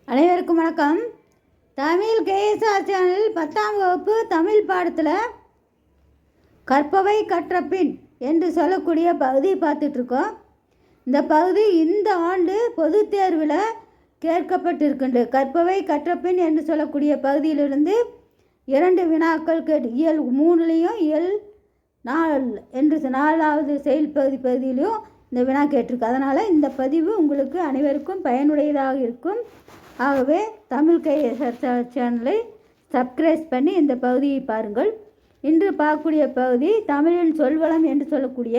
அனைவருக்கும் வணக்கம். Tamil KSR channel 10ஆம் வகுப்பு தமிழ் பாடத்தில் கற்பவை கற்றபின் என்று சொல்லக்கூடிய பகுதியை பார்த்துட்ருக்கோம். இந்த பகுதி இந்த ஆண்டு பொது தேர்வில் கேட்கப்பட்டிருக்கின்ற கற்பவை கற்றபின் என்று சொல்லக்கூடிய பகுதியிலிருந்து 2 வினாக்கள் இயல் 3லையும் இயல் 4 என்று 4வது செயல் பகுதியிலையும் இந்த வினா கேட்டிருக்கு. அதனால் இந்த பதிவு உங்களுக்கு அனைவருக்கும் பயனுடையதாக இருக்கும். ஆகவே தமிழ் கேஎஸ்ஆர் சேனலை சப்ஸ்கிரைப் பண்ணி இந்த பகுதியை பாருங்கள். இன்று பார்க்கக்கூடிய பகுதி தமிழின் சொல்வளம் என்று சொல்லக்கூடிய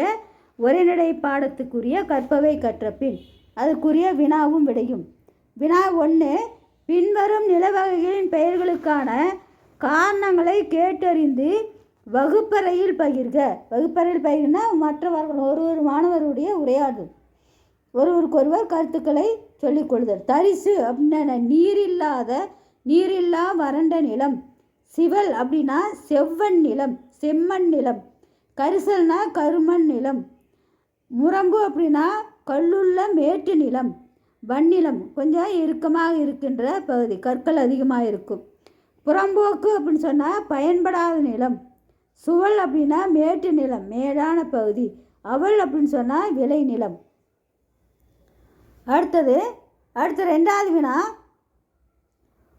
உரைநடை பாடத்துக்குரிய கற்பவை கற்றபின் அதுக்குரிய வினாவும் விடையும். வினா 1, பின்வரும் நிலவகைகளின் பெயர்களுக்கான காரணங்களை கேட்டறிந்து வகுப்பறையில் பகிர்க. வகுப்பறையில் பகிர்னா மற்றவர்கள் ஒரு மாணவருடைய உரையாடல், ஒருவருக்கொருவர் கருத்துக்களை சொல்லிக்கொள்ளுதல். தரிசு அப்படின்னா நீரில்லா வறண்ட நிலம். சிவல் அப்படின்னா செவ்வன் நிலம், செம்மண் நிலம். கரிசல்னா கருமண் நிலம். முரம்பு அப்படின்னா கல்லுள்ள மேட்டு நிலம். வன்னிலம் கொஞ்சம் இறுக்கமாக இருக்கின்ற பகுதி, கற்கள் அதிகமாக இருக்கும். புறம்போக்கு அப்படின்னு சொன்னால் பயன்படாத நிலம். சுவல் அப்படின்னா மேட்டு நிலம், மேடான பகுதி. அவள் அப்படின்னு சொன்னால் விளை நிலம். அடுத்த 2வது வினா,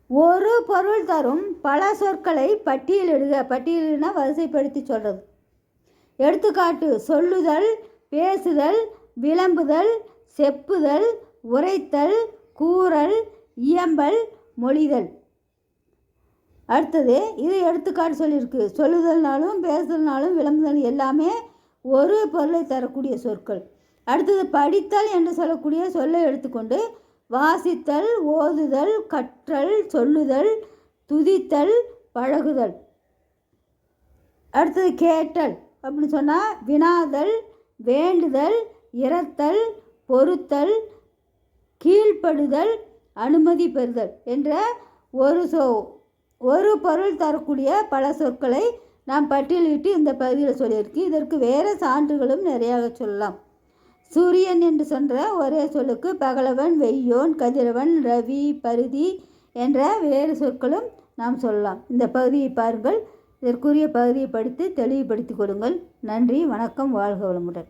ஒரு பொருள் தரும் பல சொற்களை பட்டியலிடுக. பட்டியலிடுனா வரிசைப்படுத்தி சொல்கிறது. எடுத்துக்காட்டு: சொல்லுதல், பேசுதல், விளம்புதல், செப்புதல், உரைத்தல், கூறல், இயம்பல், மொழிதல். அடுத்தது இது எடுத்துக்காட்டு சொல்லியிருக்கு. சொல்லுதல்னாலும் பேசுதல்னாலும் விளம்புதல் எல்லாமே ஒரு பொருளை தரக்கூடிய சொற்கள். அடுத்தது படித்தல் என்று சொல்லக்கூடிய சொல்லை எடுத்துக்கொண்டு வாசித்தல், ஓதுதல், கற்றல், சொல்லுதல், துதித்தல், பழகுதல். அடுத்தது கேட்டல் அப்படின்னு சொன்னால் வினாதல், வேண்டுதல், இரத்தல், பொறுத்தல், கீழ்ப்படுதல், அனுமதி பெறுதல் என்ற ஒரு பொருள் தரக்கூடிய பல சொற்களை நாம் பட்டியலிட்டு இந்த பகுதியில் சொல்லியிருக்கு. இதற்கு வேறு சான்றுகளும் நிறையாக சொல்லலாம். சூரியன் என்று சொன்ற ஒரே சொல்லுக்கு பகலவன், வெய்யோன், கதிரவன், ரவி, பருதி என்ற வேறு சொற்களும் நாம் சொல்லலாம். இந்த பகுதியை பாருங்கள். இதற்குரிய பகுதியை படித்து தெளிவுபடுத்திக் கொடுங்கள். நன்றி, வணக்கம், வாழ்க வளமுடன்.